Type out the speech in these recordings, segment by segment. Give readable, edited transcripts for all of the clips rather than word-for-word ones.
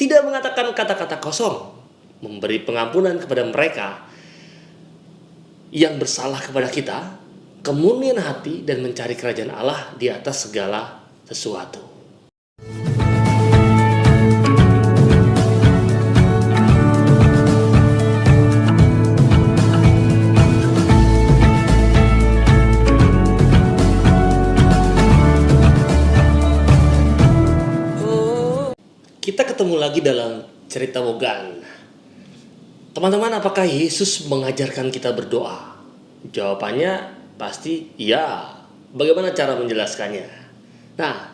tidak mengatakan kata-kata kosong, memberi pengampunan kepada mereka yang bersalah kepada kita, kemurnian hati, dan mencari kerajaan Allah di atas segala sesuatu. Kita ketemu lagi dalam cerita Mogan. Teman-teman, apakah Yesus mengajarkan kita berdoa? Jawabannya pasti ya. Bagaimana cara menjelaskannya? Nah,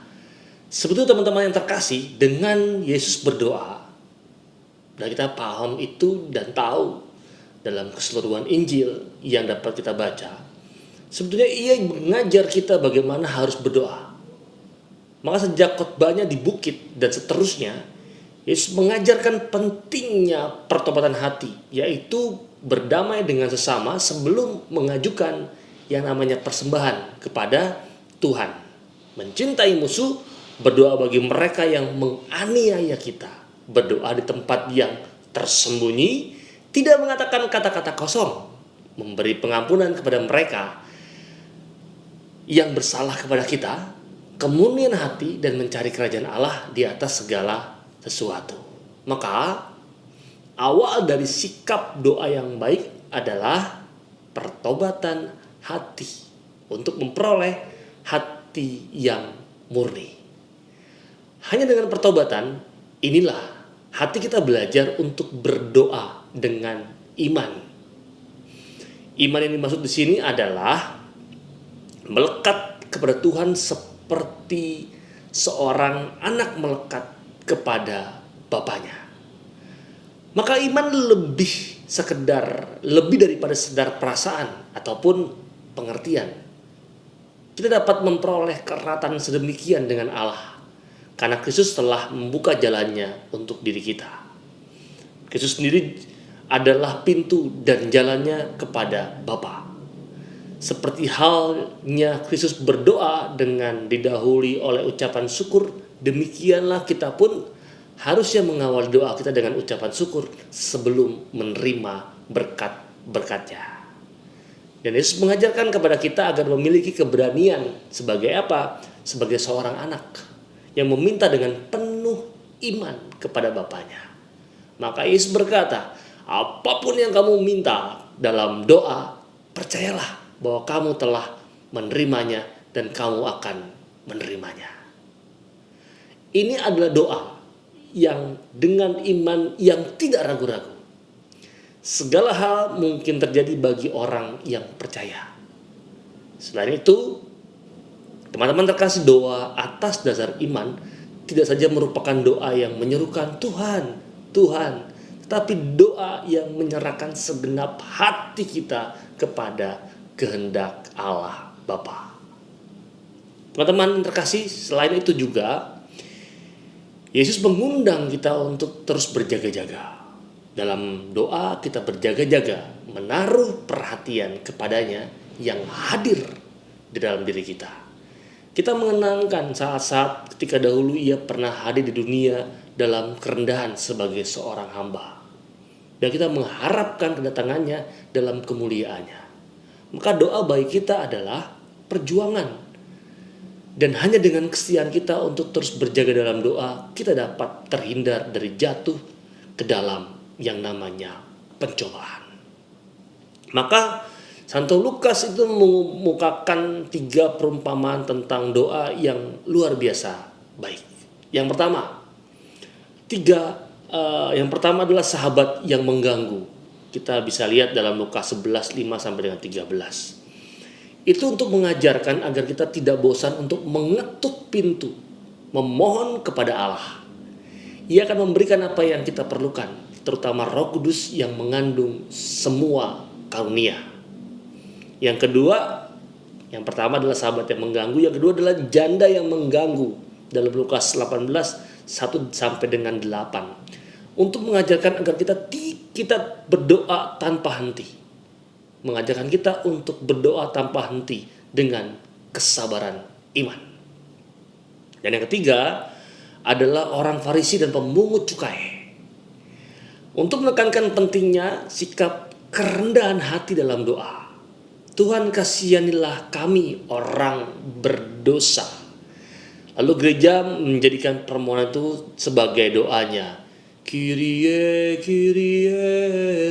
sebetulnya teman-teman yang terkasih, dengan Yesus berdoa, dan kita paham itu dan tahu dalam keseluruhan Injil yang dapat kita baca, sebetulnya ia mengajar kita bagaimana harus berdoa. Maka sejak khotbahnya di bukit dan seterusnya, Yesus mengajarkan pentingnya pertobatan hati, yaitu berdamai dengan sesama sebelum mengajukan yang namanya persembahan kepada Tuhan. Mencintai musuh, berdoa bagi mereka yang menganiaya kita, berdoa di tempat yang tersembunyi, tidak mengatakan kata-kata kosong, memberi pengampunan kepada mereka yang bersalah kepada kita, kemurnian hati, dan mencari kerajaan Allah di atas segala sesuatu. Maka awal dari sikap doa yang baik adalah pertobatan hati untuk memperoleh hati yang murni. Hanya dengan pertobatan inilah hati kita belajar untuk berdoa dengan iman. Iman yang dimaksud di sini adalah melekat kepada Tuhan seperti seorang anak melekat kepada bapaknya. Maka iman lebih daripada sekedar perasaan ataupun pengertian. Kita dapat memperoleh keratan sedemikian dengan Allah karena Kristus telah membuka jalannya untuk diri kita. Kristus sendiri adalah pintu dan jalannya kepada Bapa. Seperti halnya Kristus berdoa dengan didahului oleh ucapan syukur, demikianlah kita pun harusnya mengawali doa kita dengan ucapan syukur sebelum menerima berkat-berkatnya. Dan Yesus mengajarkan kepada kita agar memiliki keberanian sebagai apa? Sebagai seorang anak yang meminta dengan penuh iman kepada Bapaknya. Maka Yesus berkata, apapun yang kamu minta dalam doa, percayalah bahwa kamu telah menerimanya dan kamu akan menerimanya. Ini adalah doa yang dengan iman yang tidak ragu-ragu. Segala hal mungkin terjadi bagi orang yang percaya. Selain itu, teman-teman terkasih, doa atas dasar iman tidak saja merupakan doa yang menyerukan Tuhan, Tuhan, tetapi doa yang menyerahkan segenap hati kita kepada kehendak Allah Bapa. Teman-teman terkasih, selain itu juga Yesus mengundang kita untuk terus berjaga-jaga. Dalam doa kita berjaga-jaga, menaruh perhatian kepadanya yang hadir di dalam diri kita. Kita mengenangkan saat-saat ketika dahulu ia pernah hadir di dunia dalam kerendahan sebagai seorang hamba. Dan kita mengharapkan kedatangannya dalam kemuliaannya. Maka doa baik kita adalah perjuangan. Dan hanya dengan kesetiaan kita untuk terus berjaga dalam doa, kita dapat terhindar dari jatuh ke dalam yang namanya pencobaan. Maka Santo Lukas itu mengemukakan 3 perumpamaan tentang doa yang luar biasa baik. Yang pertama adalah sahabat yang mengganggu. Kita bisa lihat dalam Lukas 11, 5 sampai dengan 13. Itu untuk mengajarkan agar kita tidak bosan untuk mengetuk pintu, memohon kepada Allah. Ia akan memberikan apa yang kita perlukan, terutama Roh Kudus yang mengandung semua karunia. Yang pertama adalah sahabat yang mengganggu, yang kedua adalah janda yang mengganggu dalam Lukas 18, 1 sampai dengan 8. Untuk mengajarkan agar kita berdoa tanpa henti. Mengajarkan kita untuk berdoa tanpa henti dengan kesabaran iman. Dan yang ketiga adalah orang Farisi dan pemungut cukai. Untuk menekankan pentingnya sikap kerendahan hati dalam doa. Tuhan kasihanilah kami orang berdosa. Lalu gereja menjadikan permohonan itu sebagai doanya. Kyrie, Kyrie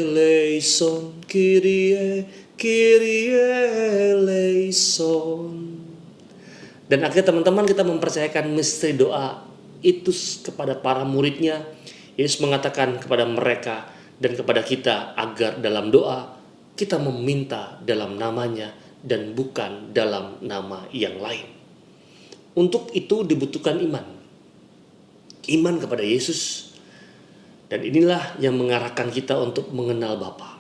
eleison, Kyrie, Kyrie eleison. Dan akhirnya teman-teman kita mempercayakan misteri doa itu kepada para muridnya. Yesus mengatakan kepada mereka dan kepada kita agar dalam doa kita meminta dalam namanya dan bukan dalam nama yang lain. Untuk itu dibutuhkan iman. Iman kepada Yesus. Dan inilah yang mengarahkan kita untuk mengenal Bapa.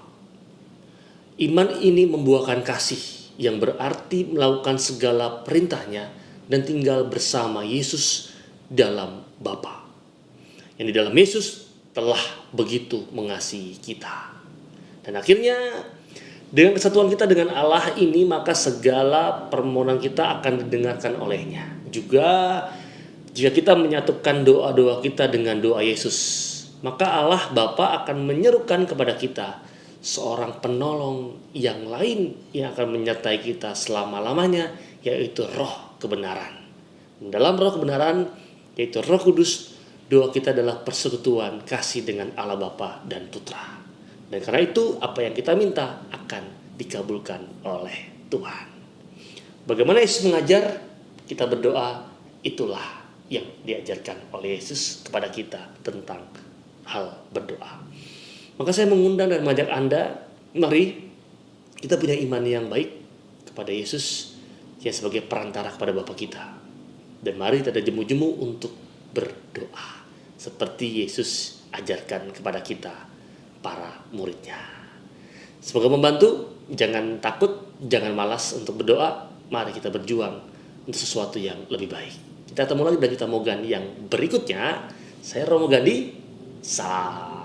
Iman ini membuahkan kasih yang berarti melakukan segala perintahnya dan tinggal bersama Yesus dalam Bapa. Yang di dalam Yesus telah begitu mengasihi kita. Dan akhirnya dengan kesatuan kita dengan Allah ini, maka segala permohonan kita akan didengarkan olehnya. Juga jika kita menyatukan doa-doa kita dengan doa Yesus, maka Allah Bapa akan menyerukan kepada kita seorang penolong yang lain yang akan menyertai kita selama-lamanya, yaitu Roh kebenaran. Dalam Roh kebenaran, yaitu Roh Kudus, doa kita adalah persekutuan kasih dengan Allah Bapa dan Putra. Dan karena itu apa yang kita minta akan dikabulkan oleh Tuhan. Bagaimana Yesus mengajar kita berdoa, itulah yang diajarkan oleh Yesus kepada kita tentang hal berdoa. Maka saya mengundang dan mengajak Anda, mari kita punya iman yang baik kepada Yesus yang sebagai perantara kepada Bapa kita. Dan mari kita jemu-jemu untuk berdoa seperti Yesus ajarkan kepada kita, para muridnya. Semoga membantu. Jangan takut, jangan malas untuk berdoa. Mari kita berjuang untuk sesuatu yang lebih baik. Kita ketemu lagi dan kita Mogan yang berikutnya. Saya Romo Gandhi. Salam.